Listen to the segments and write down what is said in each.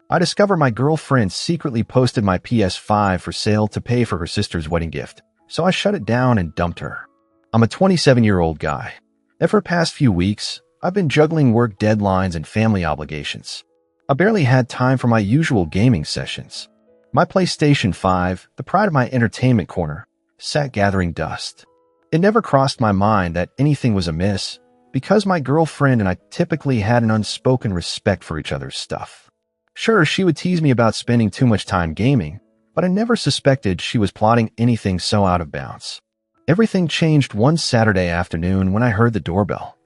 I discovered my girlfriend secretly posted my PS5 for sale to pay for her sister's wedding gift, so I shut it down and dumped her. I'm a 27-year-old guy, and for the past few weeks, I've been juggling work deadlines and family obligations. I barely had time for my usual gaming sessions. My PlayStation 5, the pride of my entertainment corner, sat gathering dust. It never crossed my mind that anything was amiss, because my girlfriend and I typically had an unspoken respect for each other's stuff. Sure, she would tease me about spending too much time gaming, but I never suspected she was plotting anything so out of bounds. Everything changed one Saturday afternoon when I heard the doorbell.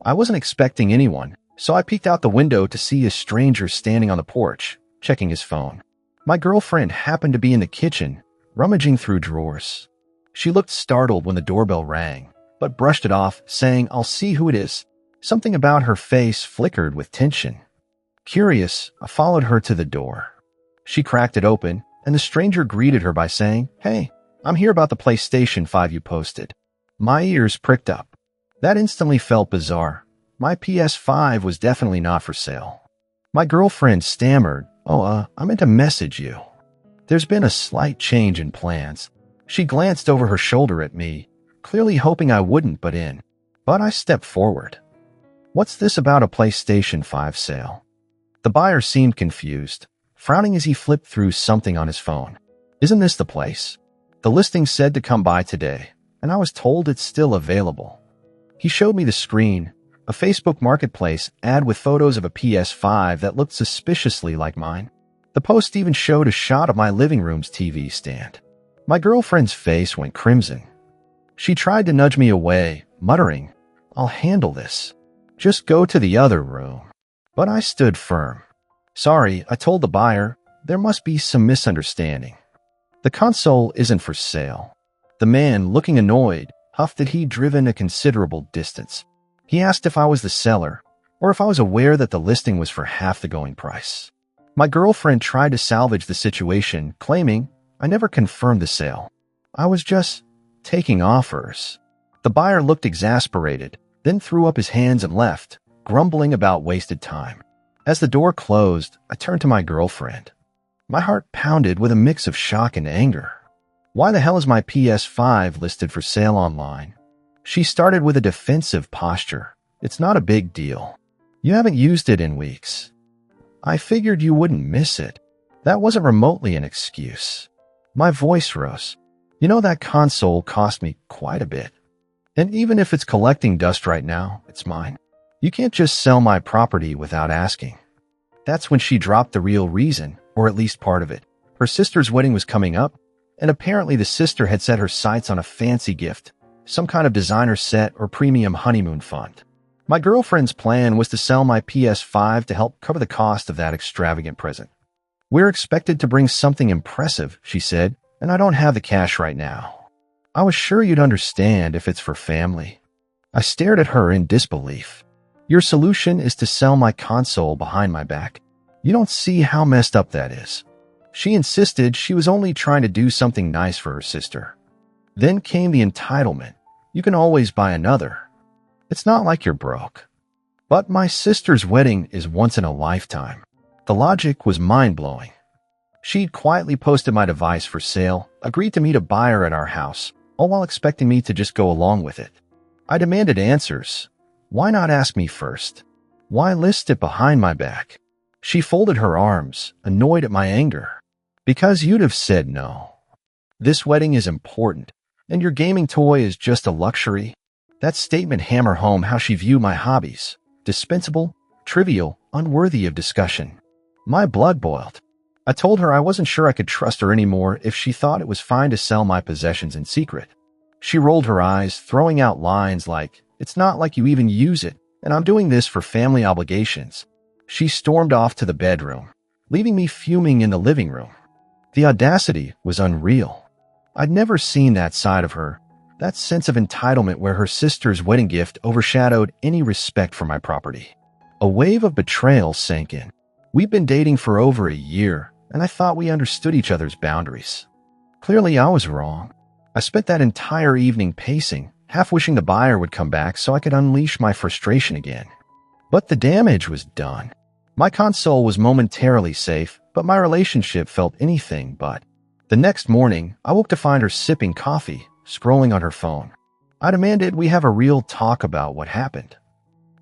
I wasn't expecting anyone, so I peeked out the window to see a stranger standing on the porch, checking his phone. My girlfriend happened to be in the kitchen, rummaging through drawers. She looked startled when the doorbell rang, but brushed it off, saying, "I'll see who it is." Something about her face flickered with tension. Curious, I followed her to the door. She cracked it open, and the stranger greeted her by saying, "Hey, I'm here about the PlayStation 5 you posted." My ears pricked up. That instantly felt bizarre. My PS5 was definitely not for sale. My girlfriend stammered, I meant to message you." There's been a slight change in plans. She glanced over her shoulder at me, clearly hoping I wouldn't butt in. But I stepped forward. "What's this about a PlayStation 5 sale?" The buyer seemed confused, frowning as he flipped through something on his phone. "Isn't this the place? The listing said to come by today, and I was told it's still available." He showed me the screen, a Facebook Marketplace ad with photos of a PS5 that looked suspiciously like mine. The post even showed a shot of my living room's TV stand. My girlfriend's face went crimson. She tried to nudge me away, muttering, "I'll handle this. Just go to the other room." But I stood firm. "Sorry," I told the buyer, "there must be some misunderstanding. The console isn't for sale." The man, looking annoyed, huffed that he'd driven a considerable distance. He asked if I was the seller, or if I was aware that the listing was for half the going price. My girlfriend tried to salvage the situation, claiming I never confirmed the sale. I was just taking offers. The buyer looked exasperated, then threw up his hands and left, grumbling about wasted time. As the door closed, I turned to my girlfriend. My heart pounded with a mix of shock and anger. Why the hell is my PS5 listed for sale online? She started with a defensive posture. "It's not a big deal. You haven't used it in weeks." I figured you wouldn't miss it. That wasn't remotely an excuse. My voice rose. "You know, that console cost me quite a bit. And even if it's collecting dust right now, it's mine. You can't just sell my property without asking." That's when she dropped the real reason, or at least part of it. Her sister's wedding was coming up, and apparently the sister had set her sights on a fancy gift, some kind of designer set or premium honeymoon fund. My girlfriend's plan was to sell my PS5 to help cover the cost of that extravagant present. "We're expected to bring something impressive," she said, "and I don't have the cash right now." I was sure you'd understand if it's for family. I stared at her in disbelief. "Your solution is to sell my console behind my back. You don't see how messed up that is." She insisted she was only trying to do something nice for her sister. Then came the entitlement. "You can always buy another. It's not like you're broke." But my sister's wedding is once in a lifetime. The logic was mind-blowing. She'd quietly posted my device for sale, agreed to meet a buyer at our house, all while expecting me to just go along with it. I demanded answers. Why not ask me first? Why list it behind my back? She folded her arms, annoyed at my anger. "Because you'd have said no. This wedding is important, and your gaming toy is just a luxury." That statement hammered home how she viewed my hobbies. Dispensable, trivial, unworthy of discussion. My blood boiled. I told her I wasn't sure I could trust her anymore if she thought it was fine to sell my possessions in secret. She rolled her eyes, throwing out lines like, "It's not like you even use it, and I'm doing this for family obligations." She stormed off to the bedroom, leaving me fuming in the living room. The audacity was unreal. I'd never seen that side of her, that sense of entitlement where her sister's wedding gift overshadowed any respect for my property. A wave of betrayal sank in. We'd been dating for over a year, and I thought we understood each other's boundaries. Clearly, I was wrong. I spent that entire evening pacing, half wishing the buyer would come back so I could unleash my frustration again. But the damage was done. My console was momentarily safe, but my relationship felt anything but. The next morning, I woke to find her sipping coffee, scrolling on her phone. I demanded we have a real talk about what happened.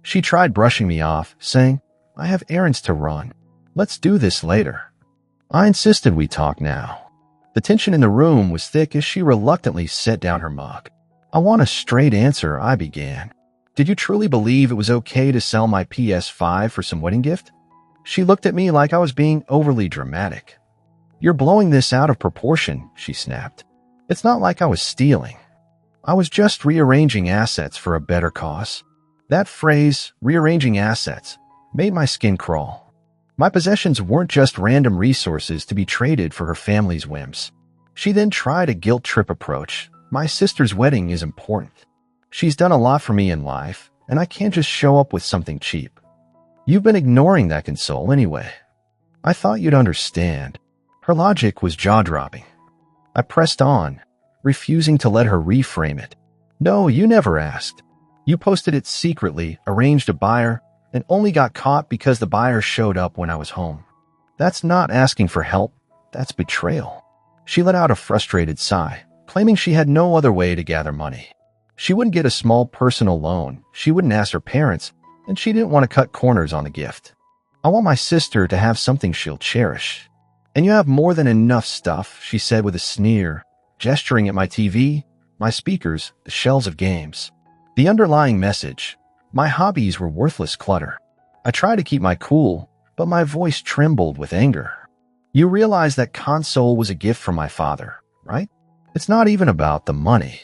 She tried brushing me off, saying, "I have errands to run. Let's do this later." I insisted we talk now. The tension in the room was thick as she reluctantly set down her mug. "I want a straight answer," I began. "Did you truly believe it was okay to sell my PS5 for some wedding gift?" She looked at me like I was being overly dramatic. "You're blowing this out of proportion," she snapped. "It's not like I was stealing. I was just rearranging assets for a better cause." That phrase, rearranging assets, made my skin crawl. My possessions weren't just random resources to be traded for her family's whims. She then tried a guilt trip approach. "My sister's wedding is important. She's done a lot for me in life, and I can't just show up with something cheap. You've been ignoring that console anyway. I thought you'd understand." Her logic was jaw-dropping. I pressed on, refusing to let her reframe it. "No, you never asked. You posted it secretly, arranged a buyer, and only got caught because the buyer showed up when I was home. That's not asking for help. That's betrayal." She let out a frustrated sigh, claiming she had no other way to gather money. She wouldn't get a small personal loan, she wouldn't ask her parents, and she didn't want to cut corners on the gift. "I want my sister to have something she'll cherish." "And you have more than enough stuff," she said with a sneer, gesturing at my TV, my speakers, the shelves of games. The underlying message: my hobbies were worthless clutter. I tried to keep my cool, but my voice trembled with anger. "You realize that console was a gift from my father, right? It's not even about the money.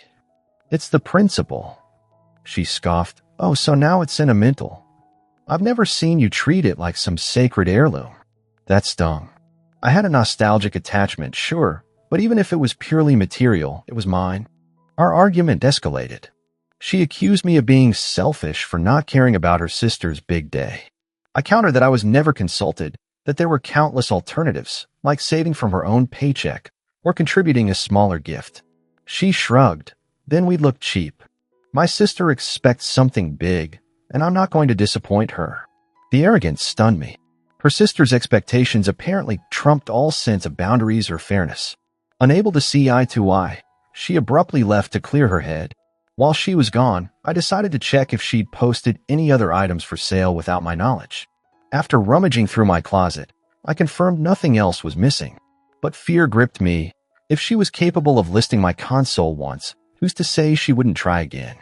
It's the principle." She scoffed. "Oh, so now it's sentimental. I've never seen you treat it like some sacred heirloom." That stung. I had a nostalgic attachment, sure, but even if it was purely material, it was mine. Our argument escalated. She accused me of being selfish for not caring about her sister's big day. I countered that I was never consulted, that there were countless alternatives, like saving from her own paycheck or contributing a smaller gift. She shrugged. Then we'd look cheap. My sister expects something big, and I'm not going to disappoint her. The arrogance stunned me. Her sister's expectations apparently trumped all sense of boundaries or fairness. Unable to see eye to eye, she abruptly left to clear her head. While she was gone, I decided to check if she'd posted any other items for sale without my knowledge. After rummaging through my closet, I confirmed nothing else was missing. But fear gripped me. If she was capable of listing my console once, who's to say she wouldn't try again?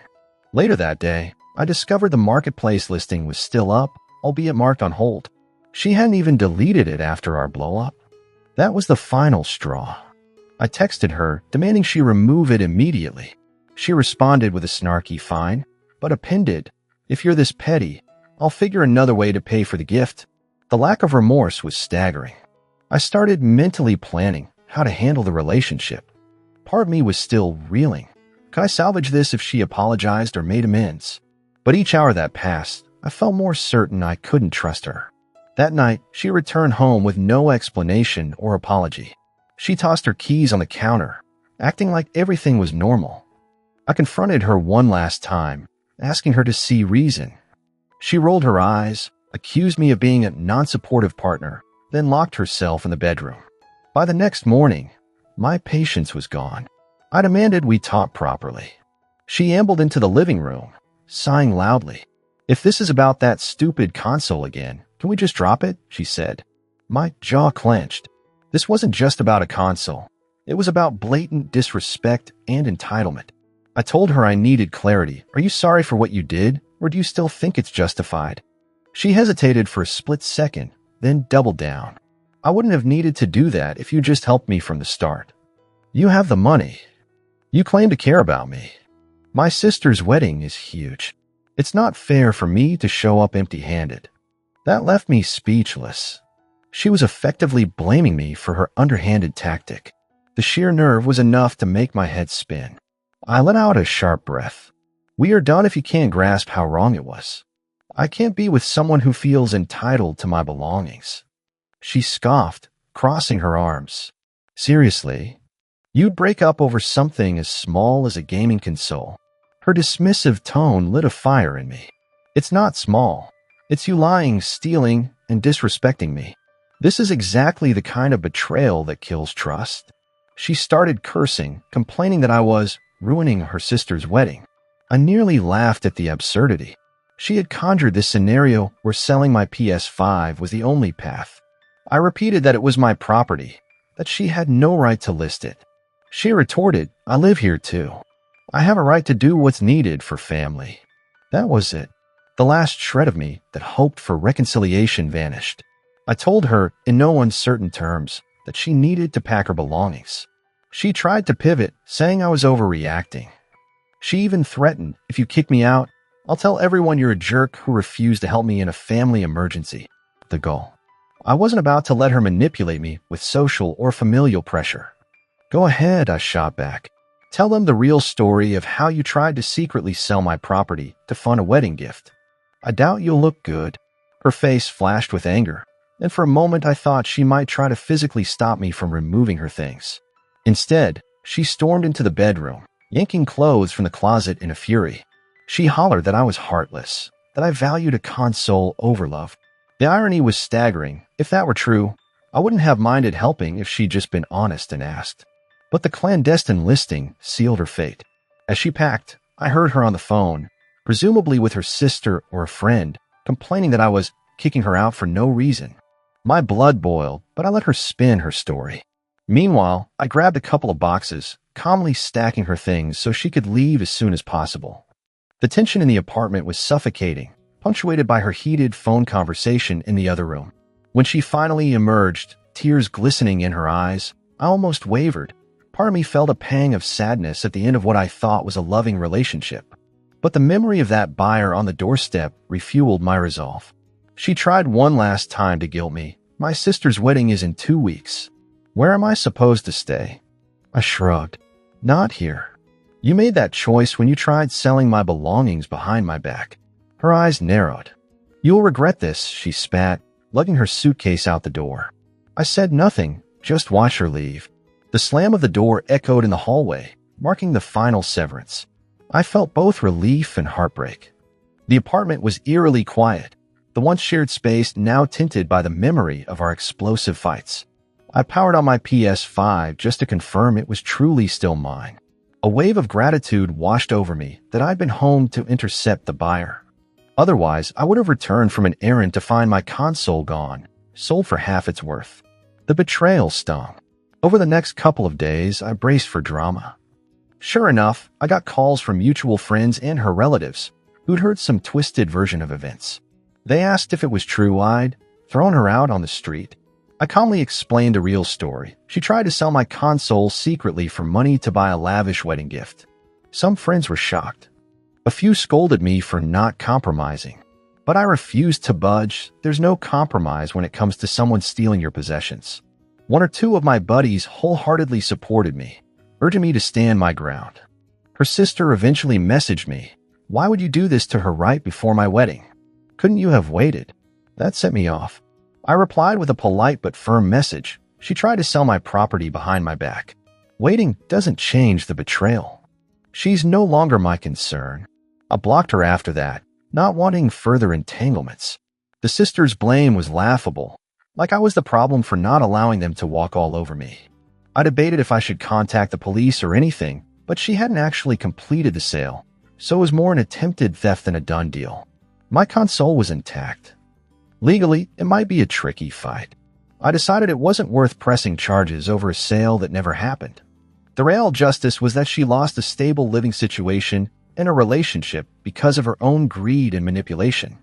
Later that day, I discovered the marketplace listing was still up, albeit marked on hold. She hadn't even deleted it after our blow-up. That was the final straw. I texted her, demanding she remove it immediately. She responded with a snarky fine, but appended, "If you're this petty, I'll figure another way to pay for the gift." The lack of remorse was staggering. I started mentally planning how to handle the relationship. Part of me was still reeling. Could I salvage this if she apologized or made amends? But each hour that passed, I felt more certain I couldn't trust her. That night, she returned home with no explanation or apology. She tossed her keys on the counter, acting like everything was normal. I confronted her one last time, asking her to see reason. She rolled her eyes, accused me of being a non-supportive partner, then locked herself in the bedroom. By the next morning, my patience was gone. I demanded we talk properly. She ambled into the living room, sighing loudly. "If this is about that stupid console again, can we just drop it?" she said. My jaw clenched. This wasn't just about a console. It was about blatant disrespect and entitlement. I told her I needed clarity. "Are you sorry for what you did, or do you still think it's justified?" She hesitated for a split second, then doubled down. "I wouldn't have needed to do that if you just helped me from the start. You have the money. You claim to care about me. My sister's wedding is huge. It's not fair for me to show up empty-handed." That left me speechless. She was effectively blaming me for her underhanded tactic. The sheer nerve was enough to make my head spin. I let out a sharp breath. "We are done if you can't grasp how wrong it was. I can't be with someone who feels entitled to my belongings." She scoffed, crossing her arms. "Seriously? You'd break up over something as small as a gaming console?" Her dismissive tone lit a fire in me. "It's not small. It's you lying, stealing, and disrespecting me. This is exactly the kind of betrayal that kills trust. She started cursing, complaining that I was ruining her sister's wedding. I nearly laughed at the absurdity. She had conjured this scenario where selling my PS5 was the only path. I repeated that it was my property, that she had no right to list it. She retorted, I live here too. I have a right to do what's needed for family. That was it. The last shred of me that hoped for reconciliation vanished. I told her, in no uncertain terms, that she needed to pack her belongings. She tried to pivot, saying I was overreacting. She even threatened, if you kick me out, I'll tell everyone you're a jerk who refused to help me in a family emergency. The goal. I wasn't about to let her manipulate me with social or familial pressure. Go ahead, I shot back. Tell them the real story of how you tried to secretly sell my property to fund a wedding gift. I doubt you'll look good. Her face flashed with anger, and for a moment I thought she might try to physically stop me from removing her things. Instead, she stormed into the bedroom, yanking clothes from the closet in a fury. She hollered that I was heartless, that I valued a console over love. The irony was staggering. If that were true, I wouldn't have minded helping if she'd just been honest and asked. But the clandestine listing sealed her fate. As she packed, I heard her on the phone, presumably with her sister or a friend, complaining that I was kicking her out for no reason. My blood boiled, but I let her spin her story. Meanwhile, I grabbed a couple of boxes, calmly stacking her things so she could leave as soon as possible. The tension in the apartment was suffocating, punctuated by her heated phone conversation in the other room. When she finally emerged, tears glistening in her eyes, I almost wavered. Part of me felt a pang of sadness at the end of what I thought was a loving relationship. But the memory of that buyer on the doorstep refueled my resolve. She tried one last time to guilt me. My sister's wedding is in 2 weeks. Where am I supposed to stay? I shrugged. Not here. You made that choice when you tried selling my belongings behind my back. Her eyes narrowed. You'll regret this, she spat, lugging her suitcase out the door. I said nothing, just watched her leave. The slam of the door echoed in the hallway, marking the final severance. I felt both relief and heartbreak. The apartment was eerily quiet, the once shared space now tinted by the memory of our explosive fights. I powered on my PS5 just to confirm it was truly still mine. A wave of gratitude washed over me that I'd been home to intercept the buyer. Otherwise, I would have returned from an errand to find my console gone, sold for half its worth. The betrayal stung. Over the next couple of days, I braced for drama. Sure enough, I got calls from mutual friends and her relatives who'd heard some twisted version of events. They asked if it was true I'd thrown her out on the street. I calmly explained the real story. She tried to sell my console secretly for money to buy a lavish wedding gift. Some friends were shocked. A few scolded me for not compromising. But I refused to budge. There's no compromise when it comes to someone stealing your possessions. One or two of my buddies wholeheartedly supported me, urging me to stand my ground. Her sister eventually messaged me, "Why would you do this to her right before my wedding? Couldn't you have waited?" That set me off. I replied with a polite but firm message. She tried to sell my property behind my back. Waiting doesn't change the betrayal. She's no longer my concern. I blocked her after that, not wanting further entanglements. The sister's blame was laughable, like I was the problem for not allowing them to walk all over me. I debated if I should contact the police or anything, but she hadn't actually completed the sale, so it was more an attempted theft than a done deal. My console was intact. Legally, it might be a tricky fight. I decided it wasn't worth pressing charges over a sale that never happened. The real justice was that she lost a stable living situation and a relationship because of her own greed and manipulation.